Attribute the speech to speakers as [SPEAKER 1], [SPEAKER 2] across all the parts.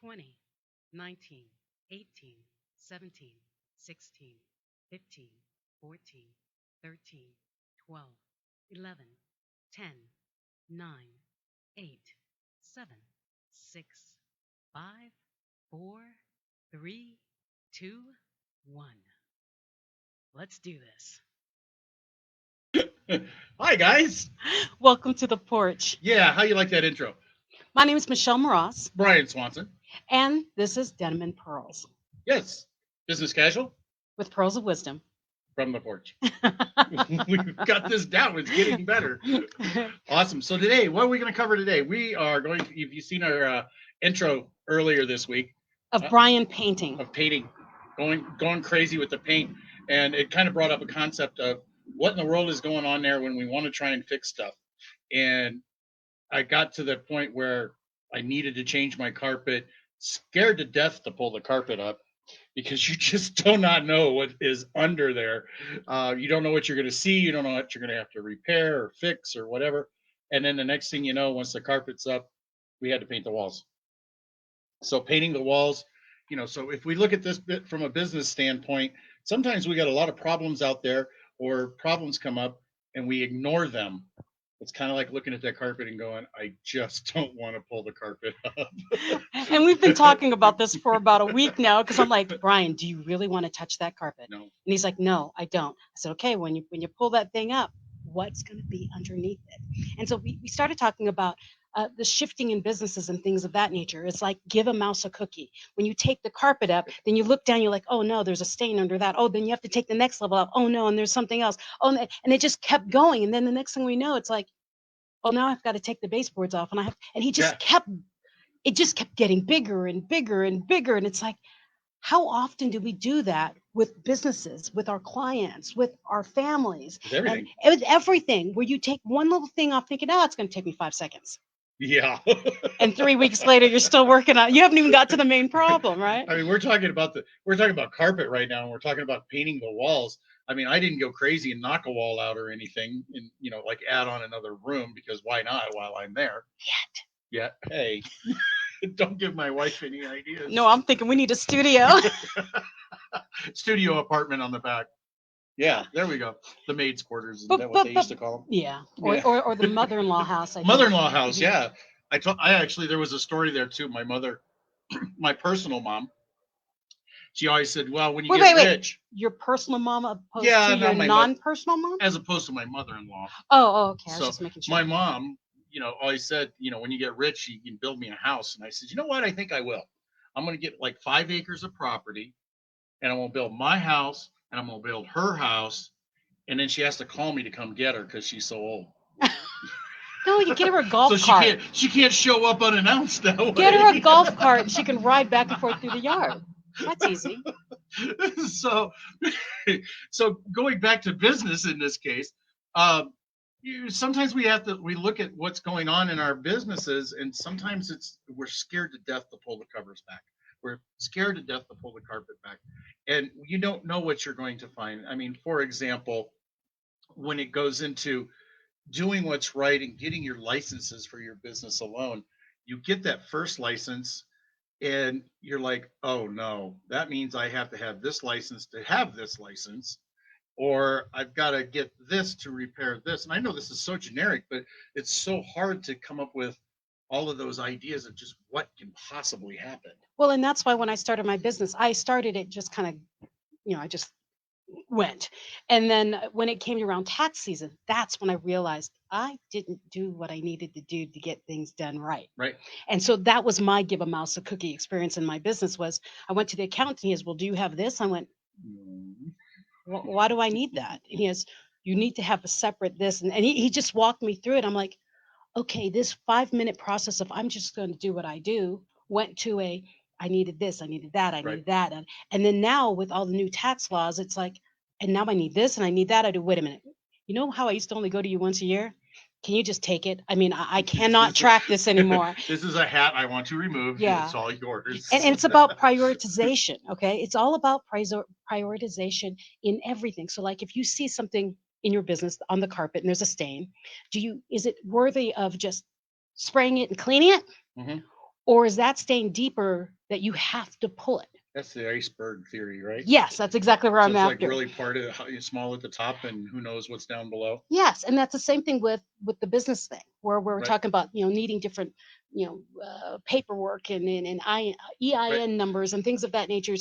[SPEAKER 1] 20, 19, 18, 17, 16, 15, 14, 13, 12, 11, 10, 9, 8, 7, 6, 5, 4, 3, 2, 1. Let's do this.
[SPEAKER 2] Hi guys.
[SPEAKER 1] Welcome to the porch.
[SPEAKER 2] Yeah, how you like that intro?
[SPEAKER 1] My name is Michelle Mras,
[SPEAKER 2] Brian Swanson.
[SPEAKER 1] and this is Denim and Pearls
[SPEAKER 2] Yes. Business casual
[SPEAKER 1] with Pearls of Wisdom.
[SPEAKER 2] from the porch. We've got this down. It's getting better. Awesome. So today, what are we going to cover today? We are going to, if you've seen our intro earlier this week
[SPEAKER 1] Of Brian painting.
[SPEAKER 2] of painting, going crazy with the paint, and it kind of brought up a concept of what in the world is going on there when we want to try and fix stuff. And I got to the point where I needed to change my carpet, scared to death to pull the carpet up because you just do not know what is under there. You don't know what you're going to see. You don't know what you're going to have to repair or fix or whatever. And then the next thing you know, once the carpet's up, we had to paint the walls. So painting the walls, so if we look at this bit from a business standpoint, sometimes we got a lot of problems out there or problems come up and we ignore them. It's kind of like looking at that carpet and going, I just don't want to pull the carpet up.
[SPEAKER 1] And we've been talking about this for about a week now because I'm like, Brian, do you really want to touch that carpet?
[SPEAKER 2] No.
[SPEAKER 1] And he's like, no, I don't. I said, okay, when you pull that thing up, what's going to be underneath it? And so we started talking about the shifting in businesses and things of that nature. It's like give a mouse a cookie. When you take the carpet up, then you look down, you're like, oh no, there's a stain under that. Oh, then you have to take the next level up. Oh no, and there's something else. Oh, and it just kept going. And then the next thing we know, it's like, oh, now I've got to take the baseboards off, and he just kept, it just kept getting bigger and bigger and bigger. And it's like, how often do we do that with businesses, with our clients, with our families,
[SPEAKER 2] With everything.
[SPEAKER 1] and with everything, where you take one little thing off thinking, oh, it's going to take me 5 seconds.
[SPEAKER 2] Yeah.
[SPEAKER 1] And 3 weeks later, you're still working on, you haven't even got to the main problem, right?
[SPEAKER 2] I mean, we're talking about carpet right now, and we're talking about painting the walls. I mean, I didn't go crazy and knock a wall out or anything, and like add on another room because why not while I'm there?
[SPEAKER 1] Yet.
[SPEAKER 2] Yeah. Hey, don't give my wife any ideas.
[SPEAKER 1] No, I'm thinking we need a studio.
[SPEAKER 2] Studio apartment on the back. Yeah, there we go. The maid's quarters, is that what they used to call them?
[SPEAKER 1] Yeah,
[SPEAKER 2] Yeah.
[SPEAKER 1] or the mother-in-law house. I think.
[SPEAKER 2] Mother-in-law house, yeah. I actually, there was a story there too. My mother, my personal mom, she always said, well, when you get rich,
[SPEAKER 1] Your personal mom opposed
[SPEAKER 2] Yeah,
[SPEAKER 1] to your
[SPEAKER 2] not my
[SPEAKER 1] non-personal mom?
[SPEAKER 2] as opposed to my mother-in-law.
[SPEAKER 1] Okay. I was
[SPEAKER 2] So
[SPEAKER 1] just making sure.
[SPEAKER 2] my mom, always said, when you get rich, you can build me a house. And I said, you know what? I think I will. I'm going to get like 5 acres of property, and I'm going to build my house, and I'm going to build her house. And then she has to call me to come get her because she's so old.
[SPEAKER 1] No, you get her a golf
[SPEAKER 2] So
[SPEAKER 1] cart.
[SPEAKER 2] she can't show up unannounced that way.
[SPEAKER 1] Get her a golf cart and she can ride back and forth through the yard. That's easy.
[SPEAKER 2] So so going back to business in this case, sometimes we look at what's going on in our businesses, and sometimes we're scared to death to pull the covers back. We're scared to death to pull the carpet back, and you don't know what you're going to find. I mean, for example, when it goes into doing what's right and getting your licenses for your business alone, you get that first license and you're like, oh no, that means I have to have this license to have this license, or I've got to get this to repair this. And I know this is so generic, but it's so hard to come up with all of those ideas of just what can possibly happen.
[SPEAKER 1] Well, and that's why when I started my business, I started it just kind of, I just went. And then when it came around tax season, that's when I realized I didn't do what I needed to do to get things done right.
[SPEAKER 2] Right.
[SPEAKER 1] And so that was my give a mouse a cookie experience in my business. Was I went to the accountant, he goes, well, do you have this? I went, why do I need that? And he goes, you need to have a separate this. And he just walked me through it. I'm like, okay, this 5-minute process of I'm just going to do what I do went to I needed this, I needed that, I
[SPEAKER 2] Right.
[SPEAKER 1] needed that. And then now with all the new tax laws, it's like, and now I need this and I need that. I do, wait a minute. You know how I used to only go to you once a year? Can you just take it? I mean, I cannot track this anymore.
[SPEAKER 2] This is a hat I want to remove.
[SPEAKER 1] Yeah.
[SPEAKER 2] It's all yours.
[SPEAKER 1] And it's about prioritization. Okay. It's all about prioritization in everything. So like if you see something in your business on the carpet and there's a stain, is it worthy of just spraying it and cleaning it?
[SPEAKER 2] Mhm.
[SPEAKER 1] Or is that staying deeper that you have to pull it?
[SPEAKER 2] That's the iceberg theory, right?
[SPEAKER 1] Yes, that's exactly where
[SPEAKER 2] So
[SPEAKER 1] I'm
[SPEAKER 2] it's like
[SPEAKER 1] after.
[SPEAKER 2] really part of small at the top, and who knows what's down below.
[SPEAKER 1] Yes, and that's the same thing with the business thing, where we're
[SPEAKER 2] Right.
[SPEAKER 1] talking about needing different paperwork and
[SPEAKER 2] Right.
[SPEAKER 1] EIN numbers and things of that nature.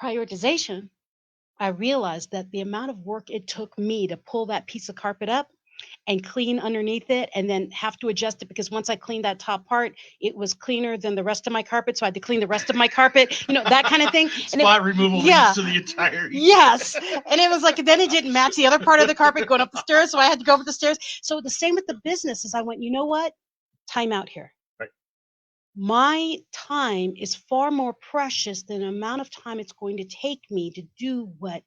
[SPEAKER 1] Prioritization. I realized that the amount of work it took me to pull that piece of carpet up and clean underneath it and then have to adjust it because once I cleaned that top part, it was cleaner than the rest of my carpet. So I had to clean the rest of my carpet, that kind of thing. And
[SPEAKER 2] Spot removal leads
[SPEAKER 1] yeah,
[SPEAKER 2] to the entire.
[SPEAKER 1] yes. And it was like, then it didn't match the other part of the carpet going up the stairs. So I had to go up the stairs. So the same with the business is I went, you know what? Time out here.
[SPEAKER 2] Right.
[SPEAKER 1] My time is far more precious than the amount of time it's going to take me to do what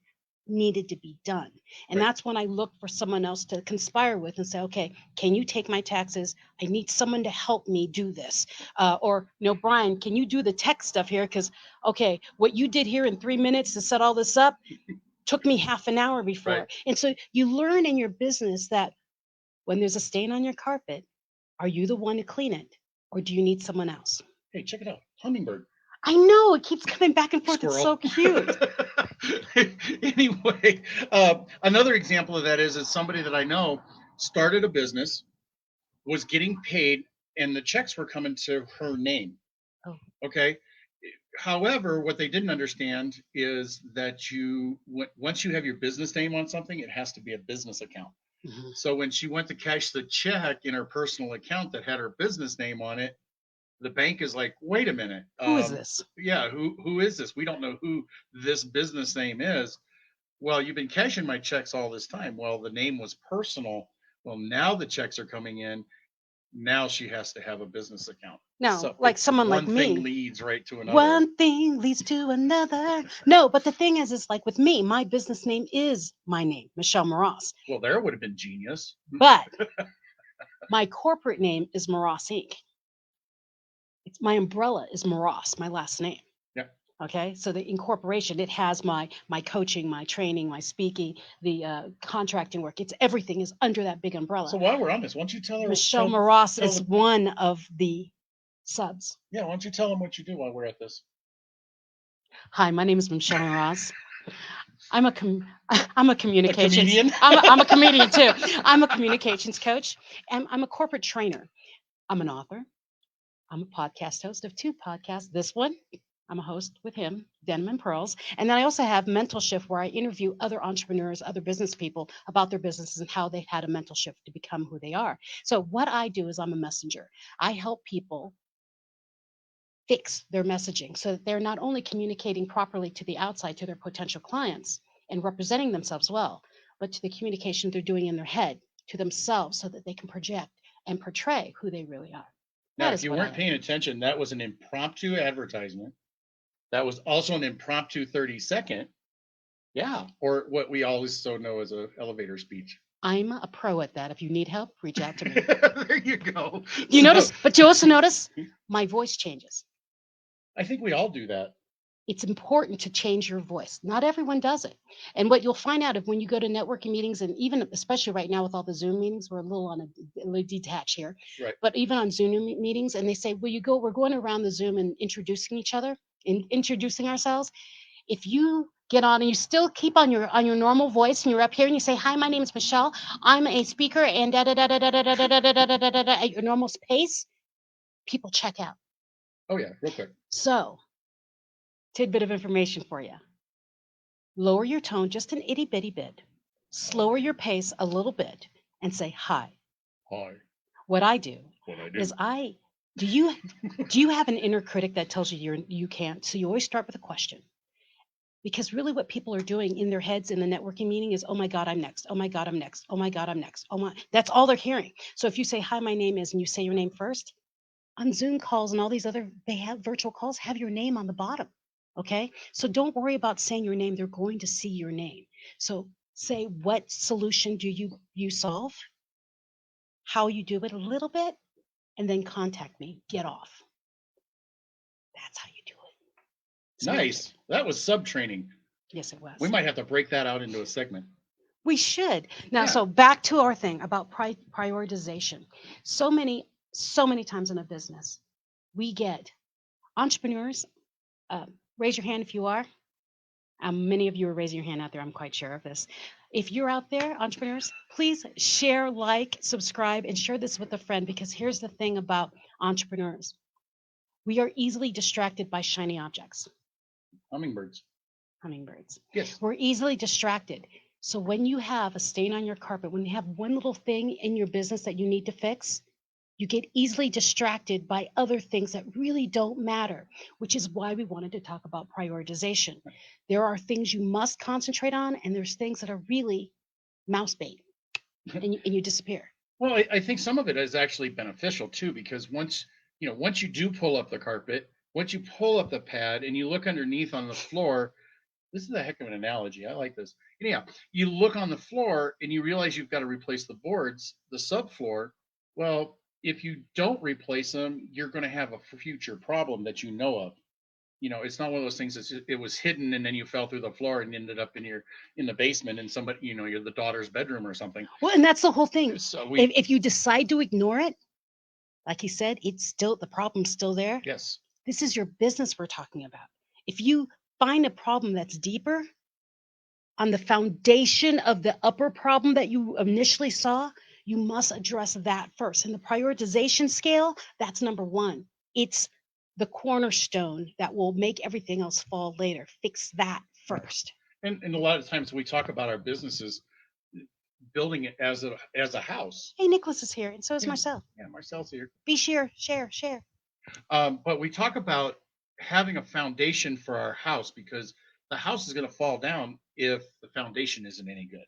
[SPEAKER 1] needed to be done. And
[SPEAKER 2] Right.
[SPEAKER 1] that's when I look for someone else to conspire with and say, okay, can you take my taxes? I need someone to help me do this. Or, Brian, can you do the tech stuff here? Because, okay, what you did here in 3 minutes to set all this up took me half an hour before.
[SPEAKER 2] Right.
[SPEAKER 1] And so you learn in your business that when there's a stain on your carpet, are you the one to clean it? Or do you need someone else?
[SPEAKER 2] Hey, check it out. Hummingbird.
[SPEAKER 1] I know it keeps coming back and forth.
[SPEAKER 2] Squirrel.
[SPEAKER 1] It's so cute.
[SPEAKER 2] Anyway, another example of that is somebody that I know started a business, was getting paid, and the checks were coming to her name.
[SPEAKER 1] Oh.
[SPEAKER 2] Okay. However, what they didn't understand is that once you have your business name on something, it has to be a business account.
[SPEAKER 1] Mhm.
[SPEAKER 2] So when she went to cash the check in her personal account that had her business name on it, the bank is like, wait a minute.
[SPEAKER 1] Who is this?
[SPEAKER 2] Yeah, who is this? We don't know who this business name is. Well, you've been cashing my checks all this time. Well, the name was personal. Well, now the checks are coming in. Now she has to have a business account.
[SPEAKER 1] No,
[SPEAKER 2] So
[SPEAKER 1] like someone like
[SPEAKER 2] one thing
[SPEAKER 1] me.
[SPEAKER 2] leads right to another.
[SPEAKER 1] One thing leads to another. No, but the thing is like with me, my business name is my name, Michelle Mras.
[SPEAKER 2] Well, there would have been genius.
[SPEAKER 1] But my corporate name is Mras Inc. My umbrella is Mras, my last name.
[SPEAKER 2] Yep.
[SPEAKER 1] Okay, so the incorporation, it has my training, my speaking, the contracting work. It's everything is under that big umbrella.
[SPEAKER 2] So while we're on this, why don't you tell her?
[SPEAKER 1] Michelle Mras is one of the subs.
[SPEAKER 2] Yeah, why don't you tell them what you do while we're at this?
[SPEAKER 1] Hi, my name is Michelle Mras. I'm a communications.
[SPEAKER 2] A comedian?
[SPEAKER 1] I'm a comedian too. I'm a communications coach, and I'm a corporate trainer. I'm an author. I'm a podcast host of 2 podcasts. This one, I'm a host with him, Denim and Pearls. And then I also have Mental Shift, where I interview other entrepreneurs, other business people about their businesses and how they've had a mental shift to become who they are. So what I do is I'm a messenger. I help people fix their messaging so that they're not only communicating properly to the outside, to their potential clients and representing themselves well, but to the communication they're doing in their head to themselves so that they can project and portray who they really are.
[SPEAKER 2] Now, if you weren't paying attention, that was an impromptu advertisement. That was also an impromptu 30-second. Yeah. Or what we also know as an elevator speech.
[SPEAKER 1] I'm a pro at that. If you need help, reach out to me.
[SPEAKER 2] There you go.
[SPEAKER 1] You notice, but you also notice my voice changes.
[SPEAKER 2] I think we all do that.
[SPEAKER 1] It's important to change your voice. Not everyone does it. And what you'll find out if when you go to networking meetings, and even especially right now with all the Zoom meetings, we're a little detached here.
[SPEAKER 2] Right.
[SPEAKER 1] But even on Zoom meetings, and they say, we're going around the Zoom and introducing each other and introducing ourselves. If you get on and you still keep on your normal voice and you're up here and you say, hi, my name is Michelle. I'm a speaker and da da da da da da da da da da da da da at your normal pace, people check out.
[SPEAKER 2] Oh yeah, real quick.
[SPEAKER 1] So, tidbit of information for you. Lower your tone just an itty bitty bit. Slower your pace a little bit and say hi.
[SPEAKER 2] Hi.
[SPEAKER 1] What I do is do you have an inner critic that tells you you can't? So you always start with a question. Because really what people are doing in their heads in the networking meeting is, oh my God, I'm next. Oh my God, I'm next. Oh my God, I'm next. That's all they're hearing. So if you say, hi, my name is, and you say your name first, on Zoom calls and all these they have virtual calls, have your name on the bottom. Okay. So don't worry about saying your name. They're going to see your name. So say, what solution do you solve? How you do it a little bit, and then contact me. Get off. That's how you do it. It's
[SPEAKER 2] nice. That was sub training.
[SPEAKER 1] Yes, it was.
[SPEAKER 2] We might have to break that out into a segment.
[SPEAKER 1] We should. Now, so back to our thing about prioritization. So many times in a business, we get entrepreneurs. Raise your hand if you are. Many of you are raising your hand out there. I'm quite sure of this. If you're out there, entrepreneurs, please share, like, subscribe, and share this with a friend, because here's the thing about entrepreneurs. We are easily distracted by shiny objects.
[SPEAKER 2] Hummingbirds.
[SPEAKER 1] Hummingbirds.
[SPEAKER 2] Yes.
[SPEAKER 1] We're easily distracted. So when you have a stain on your carpet, when you have one little thing in your business that you need to fix, you get easily distracted by other things that really don't matter, which is why we wanted to talk about prioritization. There are things you must concentrate on, and there's things that are really mouse bait, and you disappear.
[SPEAKER 2] Well, I think some of it is actually beneficial too, because once you do pull up the carpet, once you pull up the pad and you look underneath on the floor, this is a heck of an analogy. I like this. Anyhow, you look on the floor and you realize you've got to replace the boards, the subfloor. Well, if you don't replace them, you're going to have a future problem that you know of. It's not one of those things that it was hidden and then you fell through the floor and ended up in the basement in somebody, you're the daughter's bedroom or something.
[SPEAKER 1] Well, and that's the whole thing.
[SPEAKER 2] So
[SPEAKER 1] if you decide to ignore it, like he said, it's still, the problem's still there.
[SPEAKER 2] Yes.
[SPEAKER 1] This is your business we're talking about. If you find a problem that's deeper on the foundation of the upper problem that you initially saw, you must address that first. And the prioritization scale, that's number one. It's the cornerstone that will make everything else fall later. Fix that first.
[SPEAKER 2] And a lot of times we talk about our businesses building it as a house.
[SPEAKER 1] Hey, Nicholas is here, and so is Marcel.
[SPEAKER 2] Yeah, Marcel's here.
[SPEAKER 1] Be share.
[SPEAKER 2] But we talk about having a foundation for our house, because the house is going to fall down if the foundation isn't any good.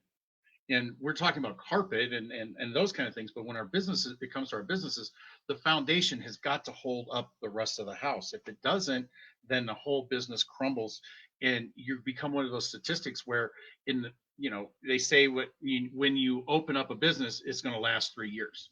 [SPEAKER 2] And we're talking about carpet and those kind of things. But when it comes to our businesses, the foundation has got to hold up the rest of the house. If it doesn't, then the whole business crumbles, and you become one of those statistics where they say when you open up a business, it's going to last 3 years.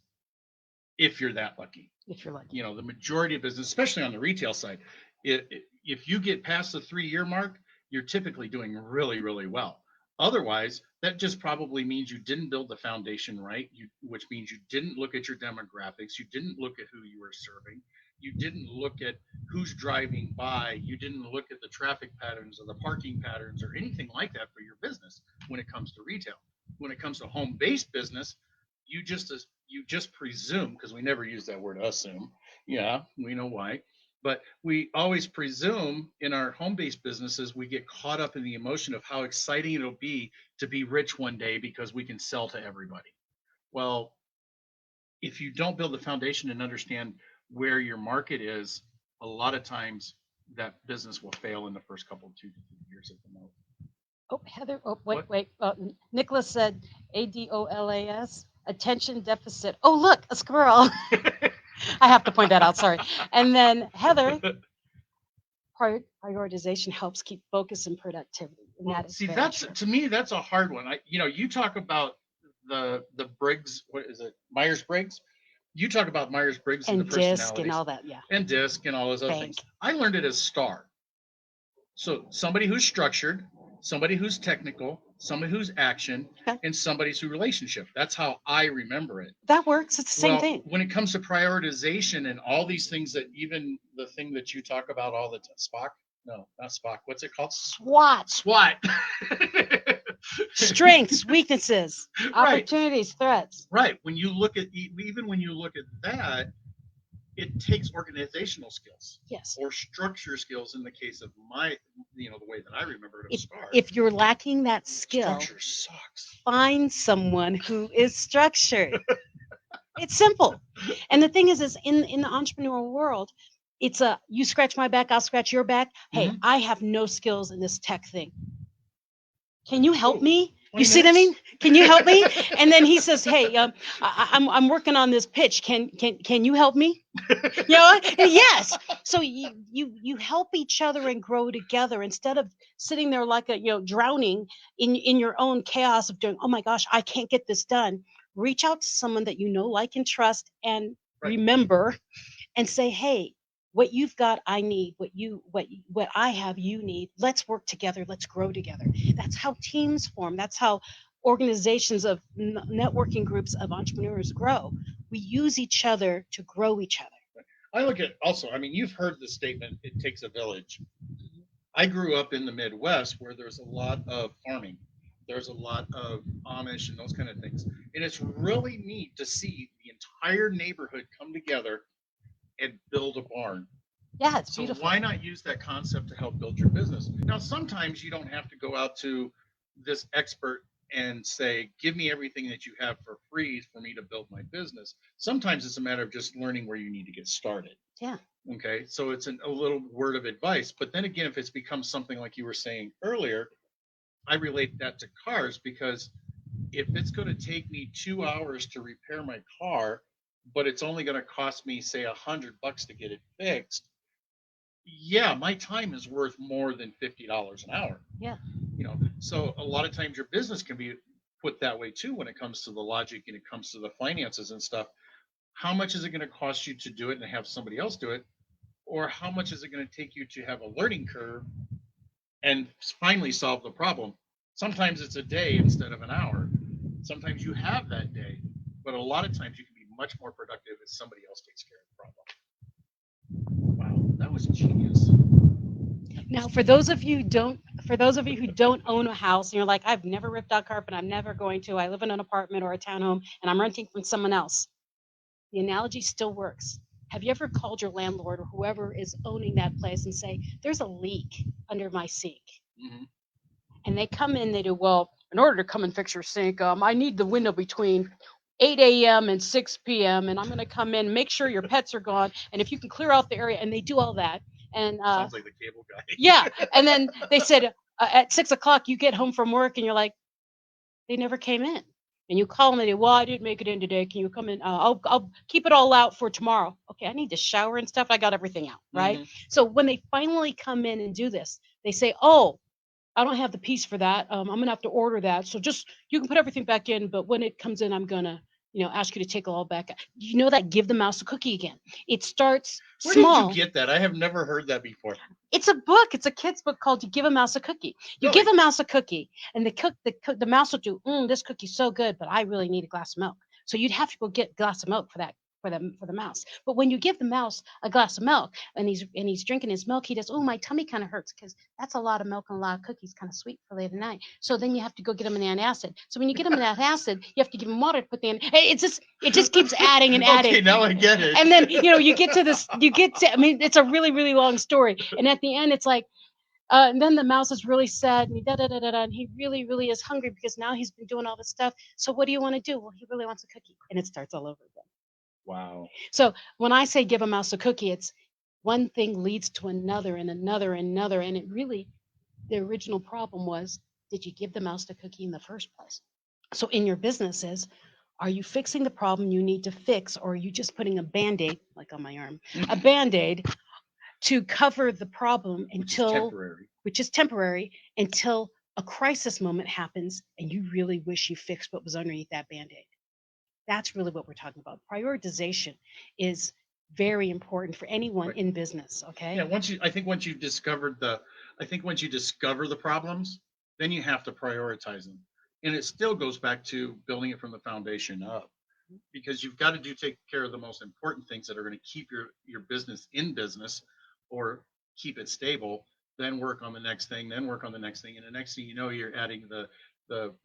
[SPEAKER 2] If you're that lucky.
[SPEAKER 1] If you're lucky.
[SPEAKER 2] The majority of business, especially on the retail side, if you get past the 3-year mark, you're typically doing really, really well. Otherwise, that just probably means you didn't build the foundation right, which means you didn't look at your demographics, you didn't look at who you were serving, you didn't look at who's driving by, you didn't look at the traffic patterns or the parking patterns or anything like that for your business when it comes to retail. When it comes to home-based business, you just presume, because we never use that word assume. Yeah, we know why. But we always presume in our home-based businesses, we get caught up in the emotion of how exciting it'll be to be rich one day because we can sell to everybody. Well, if you don't build the foundation and understand where your market is, a lot of times that business will fail in the first couple of 2 to 3 years at the most.
[SPEAKER 1] Oh, Heather. Oh, wait. Nicholas said ADOLAS, attention deficit. Oh, look, a squirrel. I have to point that out. Sorry. And then Heather, prioritization helps keep focus and productivity. And
[SPEAKER 2] well, to me, that's a hard one. You talk about the Briggs, what is it, Myers-Briggs? You talk about Myers-Briggs and the personalities.
[SPEAKER 1] DISC and all that, yeah.
[SPEAKER 2] And DISC and all those other things. I learned it as STAR. So somebody who's structured, somebody who's technical, somebody who's action, and somebody who's relationship. That's how I remember it.
[SPEAKER 1] That works. It's the same thing.
[SPEAKER 2] When it comes to prioritization and all these things, that even the thing that you talk about all the time, Spock? No, not Spock. What's it called?
[SPEAKER 1] SWOT. Strengths, weaknesses, opportunities, threats.
[SPEAKER 2] Right. When you look at that, it takes organizational skills.
[SPEAKER 1] Yes.
[SPEAKER 2] Or structure skills in the case of the way that I remember it.
[SPEAKER 1] If you're lacking that skill,
[SPEAKER 2] structure sucks.
[SPEAKER 1] Find someone who is structured. It's simple. And the thing is in the entrepreneurial world, it's you scratch my back, I'll scratch your back. Hey, I have no skills in this tech thing. Can you help me? You see what I mean? Can you help me? And then he says, "Hey, I'm working on this pitch. Can you help me?" Yes. So you help each other and grow together instead of sitting there like drowning in your own chaos of doing. Oh my gosh, I can't get this done. Reach out to someone that you know, like, and trust, and remember, and say, "Hey, what you've got, I need. What I have, you need. Let's work together. Let's grow together." That's how teams form. That's how organizations of networking groups of entrepreneurs grow. We use each other to grow each other.
[SPEAKER 2] I look at also, I mean, you've heard the statement, it takes a village. I grew up in the Midwest where there's a lot of farming. There's a lot of Amish and those kind of things. And it's really neat to see the entire neighborhood come together and build a barn.
[SPEAKER 1] Yeah, it's
[SPEAKER 2] So
[SPEAKER 1] beautiful.
[SPEAKER 2] why not use that concept to help build your business? Now, sometimes you don't have to go out to this expert and say, give me everything that you have for free for me to build my business. Sometimes it's a matter of just learning where you need to get started.
[SPEAKER 1] Yeah.
[SPEAKER 2] Okay. So it's a little word of advice. But then again, if it's become something like you were saying earlier, I relate that to cars because if it's going to take me 2 hours to repair my car, but it's only going to cost me, say, $100 to get it fixed, yeah, my time is worth more than $50 an hour.
[SPEAKER 1] Yeah.
[SPEAKER 2] So a lot of times your business can be put that way too when it comes to the logic and it comes to the finances and stuff. How much is it going to cost you to do it and have somebody else do it? Or how much is it going to take you to have a learning curve and finally solve the problem? Sometimes it's a day instead of an hour. Sometimes you have that day, but a lot of times you can be much more productive if somebody else takes care of the problem. Wow, that was genius.
[SPEAKER 1] Now, for those of you who don't own a house and you're like, I've never ripped out carpet, I'm never going to. I live in an apartment or a townhome and I'm renting from someone else. The analogy still works. Have you ever called your landlord or whoever is owning that place and say, there's a leak under my sink?
[SPEAKER 2] Mm-hmm.
[SPEAKER 1] And they come in, they do, well, in order to come and fix your sink, I need the window between 8 a.m. and 6 p.m. And I'm going to come in, make sure your pets are gone. And if you can clear out the area, and they do all that. And
[SPEAKER 2] sounds like the cable guy.
[SPEAKER 1] Yeah. And then they said, at 6 o'clock, you get home from work and you're like, they never came in. And you call them and they, well, I didn't make it in today. Can you come in? I'll keep it all out for tomorrow. Okay, I need to shower and stuff. I got everything out, right?
[SPEAKER 2] Mm-hmm.
[SPEAKER 1] So when they finally come in and do this, they say, oh, I don't have the piece for that. I'm gonna have to order that. So just you can put everything back in, but when it comes in, I'm gonna, ask you to take it all back. That give the mouse a cookie again. It starts
[SPEAKER 2] Where did
[SPEAKER 1] small.
[SPEAKER 2] you get that? I have never heard that before.
[SPEAKER 1] It's a book. It's a kid's book called "You Give a Mouse a Cookie." You
[SPEAKER 2] Really?
[SPEAKER 1] give a mouse a cookie, and the mouse will do. This cookie's so good, but I really need a glass of milk. So you'd have to go get a glass of milk for that for the mouse. But when you give the mouse a glass of milk and he's drinking his milk, he does. Oh, my tummy kind of hurts because that's a lot of milk and a lot of cookies, kind of sweet for late at night. So then you have to go get him an antacid. So when you get him an antacid, you have to give him water to put the. It just keeps adding and adding.
[SPEAKER 2] Okay, now I get it.
[SPEAKER 1] And then you get to this. I mean, it's a really really long story. And at the end, it's like. And then the mouse is really sad and and he really, really is hungry because now he's been doing all this stuff. So what do you want to do? Well, he really wants a cookie. And it starts all over again.
[SPEAKER 2] Wow.
[SPEAKER 1] So when I say give a mouse a cookie, it's one thing leads to another and another and another. And it really, the original problem was, did you give the mouse the cookie in the first place? So in your businesses, are you fixing the problem you need to fix, or are you just putting a Band-Aid, like on my arm, a Band-Aid to cover the problem which is temporary until a crisis moment happens and you really wish you fixed what was underneath that Band-Aid. That's really what we're talking about. Prioritization is very important for anyone in business. Okay.
[SPEAKER 2] Yeah. Once you discover the problems, then you have to prioritize them. And it still goes back to building it from the foundation up, because you've got to take care of the most important things that are going to keep your business in business or keep it stable, then work on the next thing, then work on the next thing. And the next thing you know, you're adding the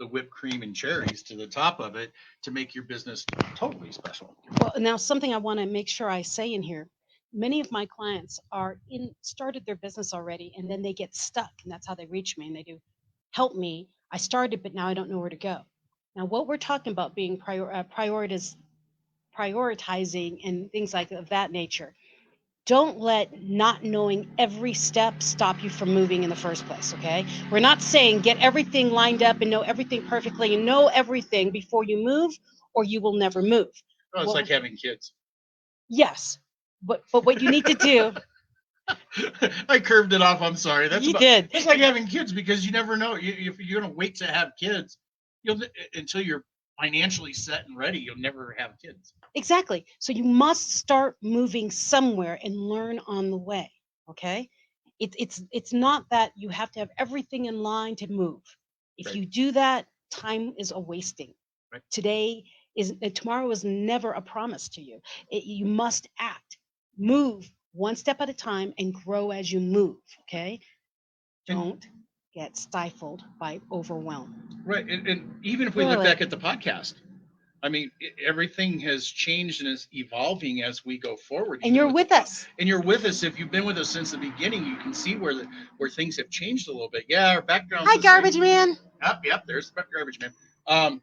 [SPEAKER 2] whipped cream and cherries to the top of it to make your business totally special.
[SPEAKER 1] Well, now something I want to make sure I say in here. Many of my clients started their business already and then they get stuck, and that's how they reach me and they do, help me. I started, but now I don't know where to go. Now, what we're talking about being prioritizing and things like of that nature. Don't let not knowing every step stop you from moving in the first place. Okay, we're not saying get everything lined up and know everything perfectly and know everything before you move, or you will never move.
[SPEAKER 2] Oh, it's like having kids.
[SPEAKER 1] Yes, but what you need to do.
[SPEAKER 2] I curved it off. I'm sorry.
[SPEAKER 1] Did.
[SPEAKER 2] It's like having kids, because you never know if you're going to wait to have kids. Until you're financially set and ready, you'll never have kids.
[SPEAKER 1] Exactly. So you must start moving somewhere and learn on the way. Okay. It's not that you have to have everything in line to move. If
[SPEAKER 2] Right.
[SPEAKER 1] you do that, time is a wasting.
[SPEAKER 2] Right.
[SPEAKER 1] Tomorrow is never a promise to you. You must act. Move one step at a time and grow as you move. Okay.
[SPEAKER 2] And
[SPEAKER 1] Don't get stifled by overwhelm.
[SPEAKER 2] right, and even if we look
[SPEAKER 1] Really.
[SPEAKER 2] back at the podcast, I mean, everything has changed and is evolving as we go forward.
[SPEAKER 1] And
[SPEAKER 2] Even
[SPEAKER 1] you're
[SPEAKER 2] with the
[SPEAKER 1] with us.
[SPEAKER 2] and you're with us. If you've been with us since the beginning, you can see where things have changed a little bit. Yeah, our background's
[SPEAKER 1] Hi,
[SPEAKER 2] the same.
[SPEAKER 1] garbage man.
[SPEAKER 2] Yep. There's the garbage man.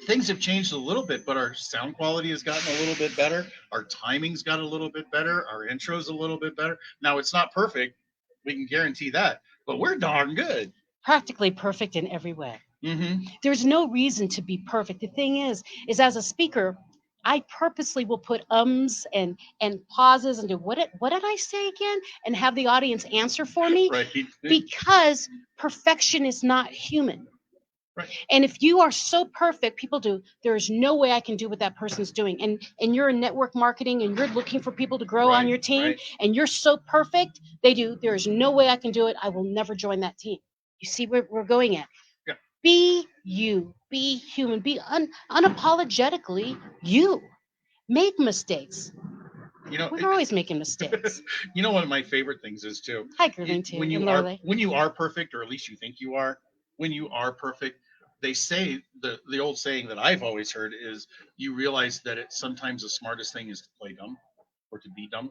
[SPEAKER 2] Things have changed a little bit, but our sound quality has gotten a little bit better. Our timing's got a little bit better. Our intro's a little bit better. Now it's not perfect. We can guarantee that, but we're darn good.
[SPEAKER 1] Practically perfect in every way.
[SPEAKER 2] Mm-hmm.
[SPEAKER 1] There's no reason to be perfect. The thing is as a speaker, I purposely will put ums and pauses and do what did I say again, and have the audience answer for me,
[SPEAKER 2] Right.
[SPEAKER 1] because perfection is not human.
[SPEAKER 2] Right.
[SPEAKER 1] And if you are so perfect, people do, there is no way I can do what that person's doing. And you're in network marketing and you're looking for people to grow on
[SPEAKER 2] Right.
[SPEAKER 1] your team,
[SPEAKER 2] Right.
[SPEAKER 1] and you're so perfect, they do. There is no way I can do it. I will never join that team. You see where we're going at?
[SPEAKER 2] Yeah.
[SPEAKER 1] Be you, be human, be unapologetically you. Make mistakes.
[SPEAKER 2] You know,
[SPEAKER 1] We're always making mistakes.
[SPEAKER 2] you know, one of my favorite things is too,
[SPEAKER 1] Hi, Gervin, too,
[SPEAKER 2] when
[SPEAKER 1] and
[SPEAKER 2] you are
[SPEAKER 1] Lorelei.
[SPEAKER 2] perfect, or at least you think you are, when you are perfect, they say the old saying that I've always heard is you realize that it sometimes the smartest thing is to play dumb or to be dumb.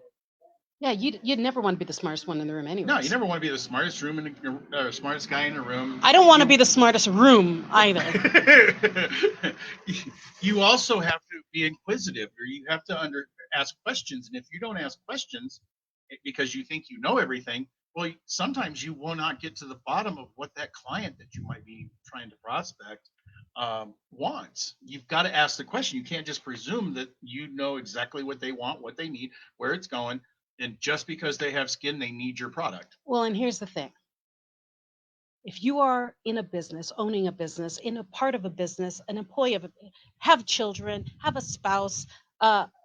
[SPEAKER 1] Yeah, you'd never want to be the smartest one in the room, anyways.
[SPEAKER 2] No, you never want to be the smartest smartest guy in the room.
[SPEAKER 1] I don't want to be the smartest room either.
[SPEAKER 2] You also have to be inquisitive, or you have to ask questions. And if you don't ask questions because you think you know everything, well, sometimes you will not get to the bottom of what that client that you might be trying to prospect wants. You've got to ask the question. You can't just presume that you know exactly what they want, what they need, where it's going, and just because they have skin, they need your product.
[SPEAKER 1] Well, and here's the thing. If you are in a business, owning a business, in a part of a business, an employee of have children, have a spouse,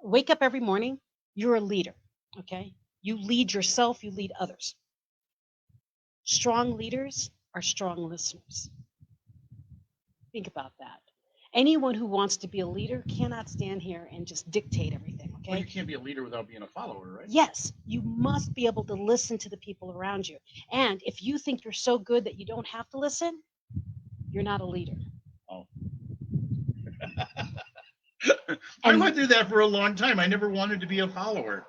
[SPEAKER 1] wake up every morning, you're a leader. Okay. You lead yourself, you lead others. Strong leaders are strong listeners. Think about that. Anyone who wants to be a leader cannot stand here and just dictate everything.
[SPEAKER 2] Well, you
[SPEAKER 1] Okay.
[SPEAKER 2] can't be a leader without being a follower, right?
[SPEAKER 1] Yes, you must be able to listen to the people around you. And if you think you're so good that you don't have to listen, you're not a leader.
[SPEAKER 2] Oh. I
[SPEAKER 1] And
[SPEAKER 2] went through that for a long time. I never wanted to be a follower.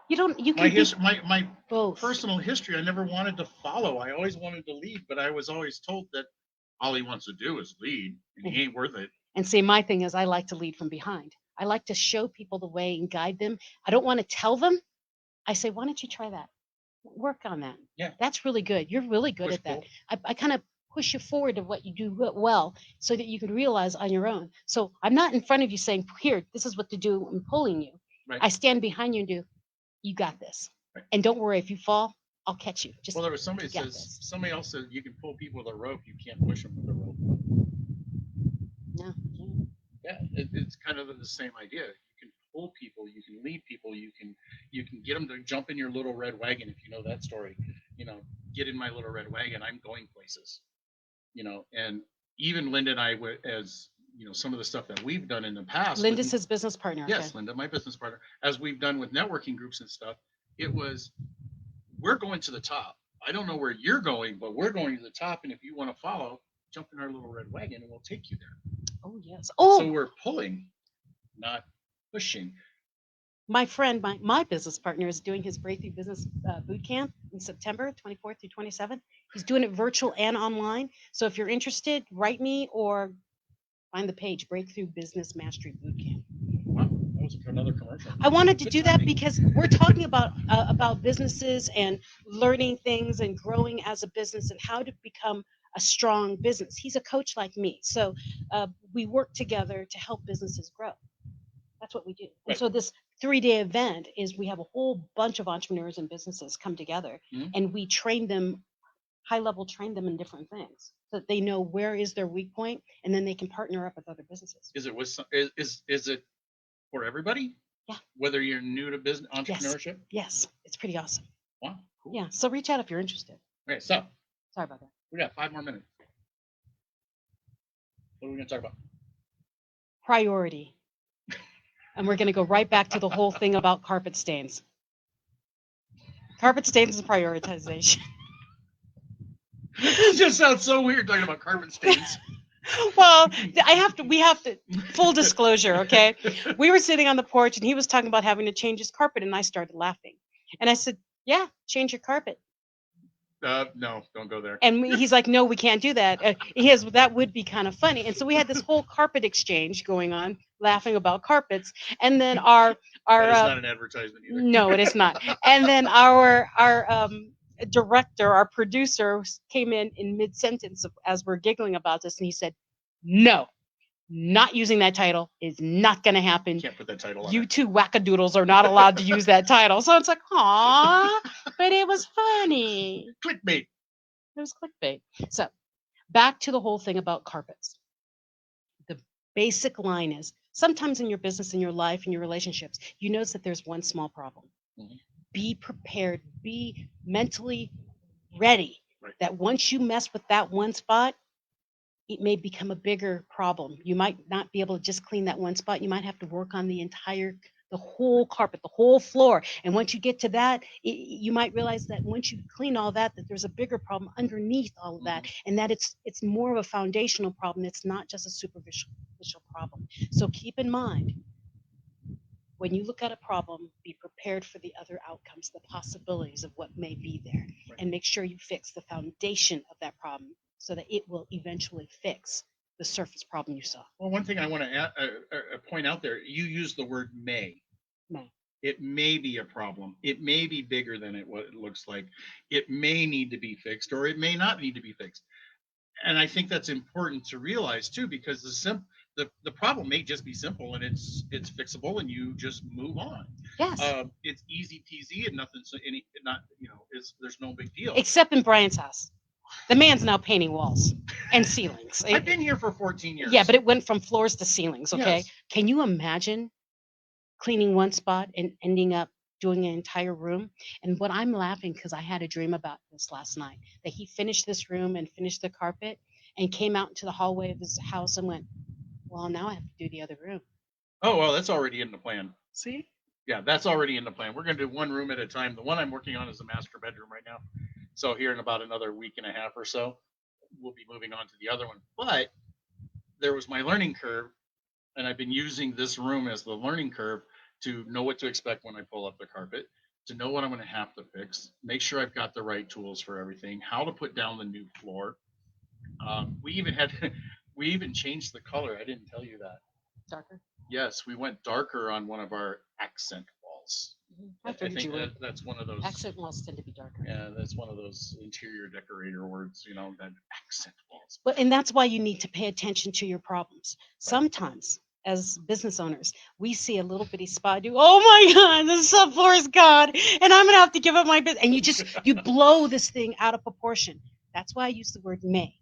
[SPEAKER 1] you
[SPEAKER 2] My
[SPEAKER 1] can be
[SPEAKER 2] my
[SPEAKER 1] both.
[SPEAKER 2] personal history, I never wanted to follow. I always wanted to lead, but I was always told that all he wants to do is lead, and he ain't worth it.
[SPEAKER 1] And see, my thing is I like to lead from behind. I like to show people the way and guide them. I don't want to tell them. I say, why don't you try that? Work on that.
[SPEAKER 2] Yeah.
[SPEAKER 1] That's really good. You're really good
[SPEAKER 2] Push
[SPEAKER 1] at that.
[SPEAKER 2] pull.
[SPEAKER 1] I kind of push you forward to what you do well so that you can realize on your own. So I'm not in front of you saying, here, this is what to do. I'm pulling you.
[SPEAKER 2] Right.
[SPEAKER 1] I stand behind you and do, you got this.
[SPEAKER 2] Right.
[SPEAKER 1] And don't worry, if you fall, I'll catch you. Just
[SPEAKER 2] Well, there was somebody
[SPEAKER 1] you got
[SPEAKER 2] says
[SPEAKER 1] this.
[SPEAKER 2] somebody else said you can pull people with a rope, you can't push them with a rope.
[SPEAKER 1] No, you can't.
[SPEAKER 2] Yeah, it's kind of the same idea. You can pull people, you can lead people, you can get them to jump in your little red wagon if you know that story. You know, get in my little red wagon. I'm going places. You know, and even Linda and I, as you know, some of the stuff that we've done in the past.
[SPEAKER 1] Linda's his business partner.
[SPEAKER 2] Yes,
[SPEAKER 1] Okay.
[SPEAKER 2] Linda, my business partner, as we've done with networking groups and stuff. It was, we're going to the top. I don't know where you're going, but we're going to the top. And if you want to follow, jump in our little red wagon and we'll take you there.
[SPEAKER 1] Oh, yes. Oh,
[SPEAKER 2] So we're pulling, not pushing.
[SPEAKER 1] my friend, my business partner is doing his Breakthrough Business Boot Camp in September 24th through 27th. He's doing it virtual and online. So if you're interested, write me or find the page, Breakthrough Business Mastery Boot Camp.
[SPEAKER 2] Wow, that was another commercial.
[SPEAKER 1] I wanted to
[SPEAKER 2] Good
[SPEAKER 1] do that
[SPEAKER 2] timing.
[SPEAKER 1] because we're talking about businesses and learning things and growing as a business and how to become a strong business. He's a coach like me, so we work together to help businesses grow. That's what we do. And
[SPEAKER 2] Right.
[SPEAKER 1] so this 3-day event is we have a whole bunch of entrepreneurs and businesses come together,
[SPEAKER 2] Mhm.
[SPEAKER 1] and we train them, high level train them in different things so that they know where is their weak point, and then they can partner up with other businesses.
[SPEAKER 2] Is it with is it for everybody?
[SPEAKER 1] Yeah.
[SPEAKER 2] Whether you're new to business entrepreneurship?
[SPEAKER 1] Yes, it's pretty awesome.
[SPEAKER 2] Wow, cool.
[SPEAKER 1] Yeah, so reach out if you're interested.
[SPEAKER 2] Okay, so
[SPEAKER 1] Sorry about that.
[SPEAKER 2] we got 5 more minutes. What are we going to talk about?
[SPEAKER 1] Priority. And we're going to go right back to the whole thing about carpet stains. Carpet stains and prioritization.
[SPEAKER 2] This just sounds so weird talking about carpet stains.
[SPEAKER 1] Well, we have to, full disclosure, okay? We were sitting on the porch and he was talking about having to change his carpet and I started laughing. And I said, yeah, change your carpet.
[SPEAKER 2] No, don't go there.
[SPEAKER 1] And he's like, no, we can't do that. That would be kind of funny. And so we had this whole carpet exchange going on, laughing about carpets. And then
[SPEAKER 2] that is not an advertisement either.
[SPEAKER 1] No, it is not. And then our director, our producer, came in mid-sentence as we're giggling about this, and he said, no, not using that title is not going to happen.
[SPEAKER 2] Can't put that title on
[SPEAKER 1] You two wackadoodles are not allowed to use that title. So it's like, aw, but it was funny.
[SPEAKER 2] Clickbait.
[SPEAKER 1] It was clickbait. So back to the whole thing about carpets. The basic line is, sometimes in your business, in your life, in your relationships, you notice that there's one small problem. Mm-hmm. Be prepared, be mentally ready, right, that once you mess with that one spot, it may become a bigger problem. You might not be able to just clean that one spot. You might have to work on the whole carpet, the whole floor. And once you get to that, you might realize that once you clean all that there's a bigger problem underneath all of that, and that it's more of a foundational problem. It's not just a superficial problem. So keep in mind, when you look at a problem, be prepared for the other outcomes, the possibilities of what may be there, right, and make sure you fix the foundation of that problem so that it will eventually fix the surface problem you saw.
[SPEAKER 2] Well, one thing I want to point out there, you use the word may.
[SPEAKER 1] May.
[SPEAKER 2] It may be a problem. It may be bigger than what it looks like. It may need to be fixed, or it may not need to be fixed. And I think that's important to realize too, because the problem may just be simple and it's fixable and you just move on.
[SPEAKER 1] Yes.
[SPEAKER 2] It's easy peasy and there's no big deal.
[SPEAKER 1] Except in Brian's house. The man's now painting walls and ceilings.
[SPEAKER 2] I've been here for 14 years.
[SPEAKER 1] Yeah, but it went from floors to ceilings, okay?
[SPEAKER 2] Yes.
[SPEAKER 1] Can you imagine cleaning one spot and ending up doing an entire room? And what I'm laughing, because I had a dream about this last night, that he finished this room and finished the carpet and came out into the hallway of his house and went, well, now I have to do the other room.
[SPEAKER 2] Oh, well, that's already in the plan.
[SPEAKER 1] See?
[SPEAKER 2] Yeah, that's already in the plan. We're going to do one room at a time. The one I'm working on is the master bedroom right now. So here in about another week and a half or so, we'll be moving on to the other one. But there was my learning curve, and I've been using this room as the learning curve to know what to expect when I pull up the carpet, to know what I'm going to have to fix, make sure I've got the right tools for everything, how to put down the new floor. We even changed the color. I didn't tell you that.
[SPEAKER 1] Darker?
[SPEAKER 2] Yes, we went darker on one of our accent walls.
[SPEAKER 1] I
[SPEAKER 2] think that's one of those.
[SPEAKER 1] Accent walls tend to be darker.
[SPEAKER 2] Yeah, that's one of those interior decorator words, that accent walls.
[SPEAKER 1] But and that's why you need to pay attention to your problems. Sometimes, as business owners, we see a little bitty spot. Oh my God, this subfloor is gone, and I'm gonna have to give up my business. And you blow this thing out of proportion. That's why I use the word may.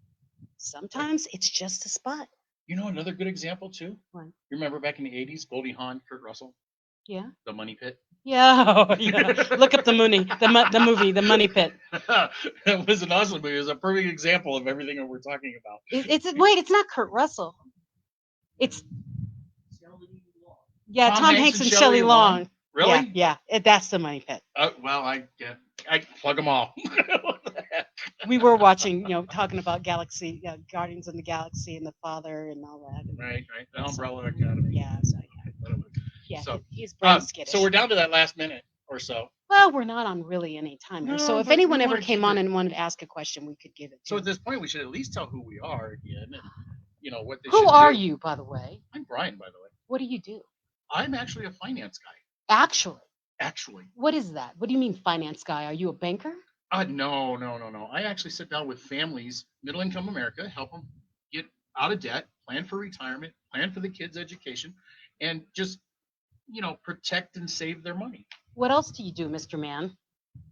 [SPEAKER 1] Sometimes it's just a spot.
[SPEAKER 2] Another good example too.
[SPEAKER 1] What?
[SPEAKER 2] You remember back in the '80s, Goldie Hawn, Kurt Russell?
[SPEAKER 1] Yeah.
[SPEAKER 2] The Money Pit.
[SPEAKER 1] Yeah, yeah. Look up the movie, The Money Pit.
[SPEAKER 2] It was an awesome movie. It was a perfect example of everything that we're talking about.
[SPEAKER 1] It's not Kurt Russell. It's Tom Hanks and Shelley Long.
[SPEAKER 2] Really?
[SPEAKER 1] Yeah, that's The Money Pit.
[SPEAKER 2] Well, I plug them all.
[SPEAKER 1] We were watching, talking about Galaxy, Guardians of the Galaxy, and the father and all that.
[SPEAKER 2] Right. The Umbrella Academy.
[SPEAKER 1] Yeah. Yeah,
[SPEAKER 2] so,
[SPEAKER 1] he's brain skittish.
[SPEAKER 2] So we're down to that last minute or so.
[SPEAKER 1] Well, we're not on really any timer.
[SPEAKER 2] No,
[SPEAKER 1] so if anyone ever came on and wanted to ask a question, we could give it to
[SPEAKER 2] So
[SPEAKER 1] them.
[SPEAKER 2] at this point, we should at least tell who we are again and, what they
[SPEAKER 1] Who
[SPEAKER 2] should
[SPEAKER 1] are
[SPEAKER 2] do.
[SPEAKER 1] you, by the way?
[SPEAKER 2] I'm Brian, by the way.
[SPEAKER 1] What do you do?
[SPEAKER 2] I'm actually a finance guy.
[SPEAKER 1] Actually. What is that? What do you mean finance guy? Are you a banker?
[SPEAKER 2] No. I actually sit down with families, middle-income America, help them get out of debt, plan for retirement, plan for the kids' education, and just protect and save their money.
[SPEAKER 1] What else do you do, Mr. Man?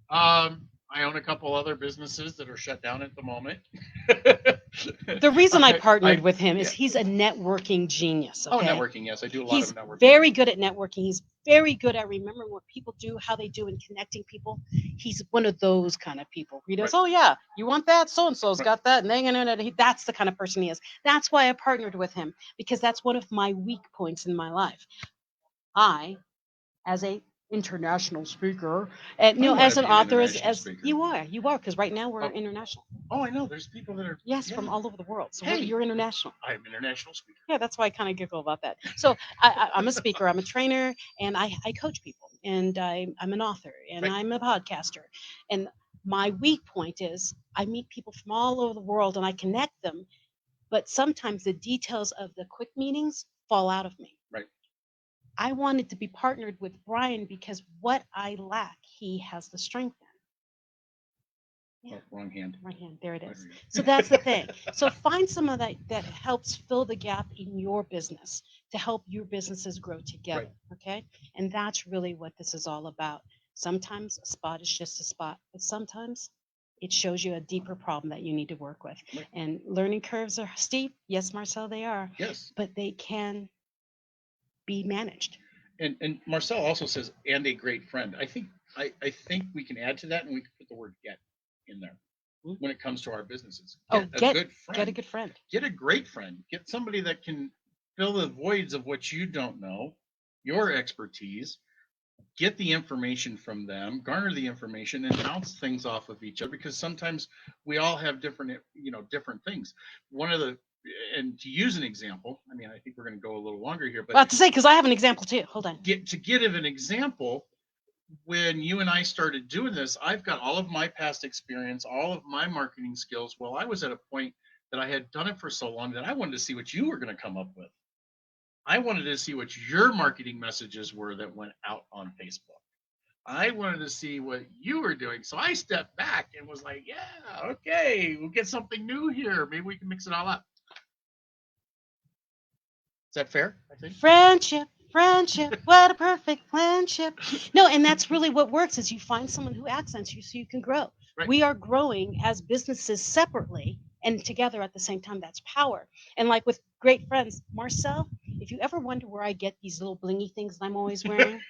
[SPEAKER 2] I own a couple other businesses that are shut down at the moment.
[SPEAKER 1] The reason I partnered with him is he's a networking genius. Okay?
[SPEAKER 2] Oh, networking, yes. I do a lot of networking.
[SPEAKER 1] He's very good at networking. He's very good at remembering what people do, how they do, and connecting people. He's one of those kind of people. He does, oh, yeah, you want that? So-and-so's got that. And that's the kind of person he is. That's why I partnered with him, because that's one of my weak points in my life. I, as a international speaker, and
[SPEAKER 2] I
[SPEAKER 1] as
[SPEAKER 2] wanna
[SPEAKER 1] an
[SPEAKER 2] be an
[SPEAKER 1] author,
[SPEAKER 2] international
[SPEAKER 1] as
[SPEAKER 2] speaker.
[SPEAKER 1] you are, because right now we're
[SPEAKER 2] Oh.
[SPEAKER 1] international.
[SPEAKER 2] Oh, I know. There's people that are
[SPEAKER 1] Yes, from all over the world. So
[SPEAKER 2] Hey.
[SPEAKER 1] you're international.
[SPEAKER 2] I'm an international speaker.
[SPEAKER 1] Yeah, that's why I kind of giggle about that. So I'm a speaker, I'm a trainer, and I coach people, and I'm an author, and
[SPEAKER 2] Right.
[SPEAKER 1] I'm a podcaster. And my weak point is I meet people from all over the world and I connect them, but sometimes the details of the quick meetings fall out of me.
[SPEAKER 2] Right.
[SPEAKER 1] I wanted to be partnered with Brian because what I lack, he has the strength in.
[SPEAKER 2] Oh, wrong hand.
[SPEAKER 1] Right hand, there it is.
[SPEAKER 2] Right.
[SPEAKER 1] So that's the thing. So find someone that helps fill the gap in your business to help your businesses grow together.
[SPEAKER 2] Right.
[SPEAKER 1] Okay. And that's really what this is all about. Sometimes a spot is just a spot, but sometimes it shows you a deeper problem that you need to work with.
[SPEAKER 2] Right.
[SPEAKER 1] And learning curves are steep. Yes, Marcel, they are.
[SPEAKER 2] Yes.
[SPEAKER 1] But they can be managed.
[SPEAKER 2] And Marcel also says, and a great friend. I think we can add to that, and we can put the word "get" in there when it comes to our businesses. Get a good friend.
[SPEAKER 1] Get a good friend.
[SPEAKER 2] Get a great friend. Get somebody that can fill the voids of what you don't know, your expertise. Get the information from them, garner the information, and bounce things off of each other, because sometimes we all have different things. One of the And to use an example, I mean, I think we're going to go a little longer here, but
[SPEAKER 1] Well, to say, because I have an example too. Hold on.
[SPEAKER 2] Give an example. When you and I started doing this, I've got all of my past experience, all of my marketing skills. Well, I was at a point that I had done it for so long that I wanted to see what you were going to come up with. I wanted to see what your marketing messages were that went out on Facebook. I wanted to see what you were doing. So I stepped back and was like, yeah, okay, we'll get something new here. Maybe we can mix it all up. Is that fair? I think.
[SPEAKER 1] Friendship, what a perfect friendship. No, and that's really what works is you find someone who accents you so you can grow.
[SPEAKER 2] Right.
[SPEAKER 1] We are growing as businesses separately and together at the same time. That's power. And like with great friends, Marcel, if you ever wonder where I get these little blingy things that I'm always wearing,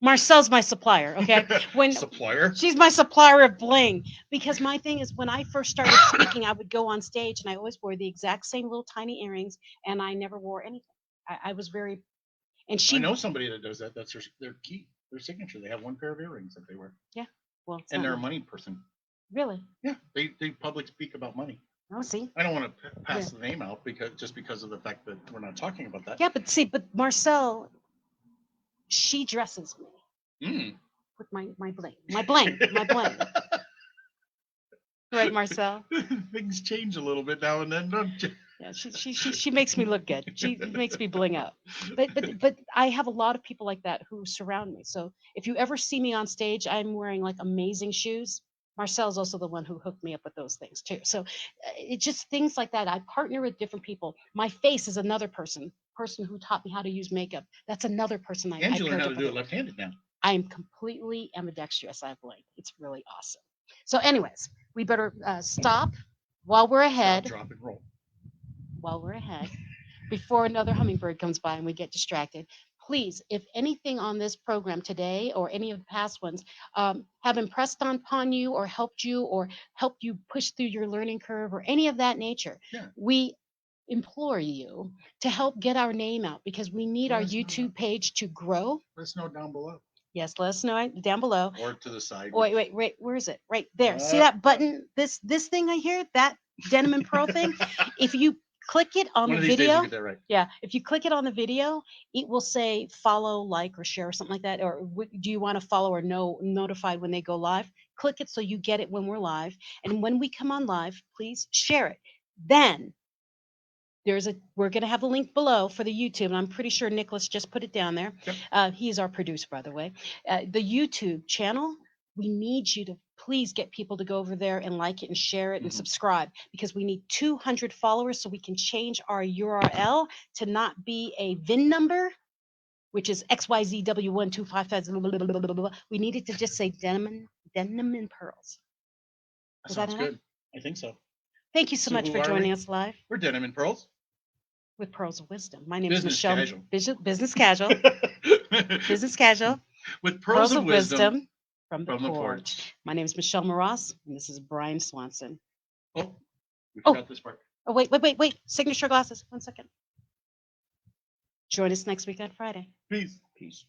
[SPEAKER 1] Marcel's my supplier, okay?
[SPEAKER 2] Supplier?
[SPEAKER 1] She's my supplier of bling. Because my thing is, when I first started speaking, I would go on stage and I always wore the exact same little tiny earrings, and I never wore anything. I was very, and
[SPEAKER 2] I know somebody that does that. That's their key, their signature. They have one pair of earrings that they wear.
[SPEAKER 1] Yeah, well,
[SPEAKER 2] and they're a money person.
[SPEAKER 1] Really?
[SPEAKER 2] Yeah, they public speak about money.
[SPEAKER 1] Oh, see.
[SPEAKER 2] I don't want to pass the name out because of the fact that we're not talking about that.
[SPEAKER 1] Yeah, but Marcel, she dresses me with my bling, my bling. Right, Marcel?
[SPEAKER 2] Things change a little bit now and then, don't you?
[SPEAKER 1] Yeah, she makes me look good. She makes me bling out. But I have a lot of people like that who surround me. So if you ever see me on stage, I'm wearing like amazing shoes. Marcel's also the one who hooked me up with those things too. So it's just things like that. I partner with different people. My face is another person who taught me how to use makeup. That's another person
[SPEAKER 2] and you learn how to do it left-handed now.
[SPEAKER 1] I'm completely ambidextrous. I believe it's really awesome. So, anyways, we better stop while we're ahead.
[SPEAKER 2] Stop, drop, and roll.
[SPEAKER 1] While we're ahead, before another hummingbird comes by and we get distracted. Please, if anything on this program today or any of the past ones have impressed upon you or helped you push through your learning curve or any of that nature, we implore you to help get our name out, because we need our YouTube page to grow.
[SPEAKER 2] Let us know down below.
[SPEAKER 1] Yes, let us know down below.
[SPEAKER 2] Or to the side.
[SPEAKER 1] Wait, where is it? Right there. See that button? This thing I hear, that Denim and Pearl thing? If you click it on the video, if you click it on the video, it will say follow, like, or share or something like that. Or do you want to follow or notified when they go live? Click it so you get it when we're live. And when we come on live, please share it. Then we're going to have a link below for the YouTube, and I'm pretty sure Nicholas just put it down there. He's our producer, by the way. The YouTube channel, we need you to please get people to go over there and like it and share it and subscribe, because we need 200 followers so we can change our URL to not be a VIN number, which is XYZW1255. We need it to just say Denim and Pearls.
[SPEAKER 2] That sounds good. I think so.
[SPEAKER 1] Thank you so much for joining us live.
[SPEAKER 2] We're Denim and Pearls.
[SPEAKER 1] With Pearls of Wisdom. My name is Michelle. Business Casual. Business Casual.
[SPEAKER 2] With Pearls of Wisdom
[SPEAKER 1] from the porch. My name is Michelle Mras, and this is Brian Swanson.
[SPEAKER 2] Oh, we forgot this part.
[SPEAKER 1] Oh, wait. Signature glasses. 1 second. Join us next week on Friday.
[SPEAKER 2] Peace.
[SPEAKER 3] Peace.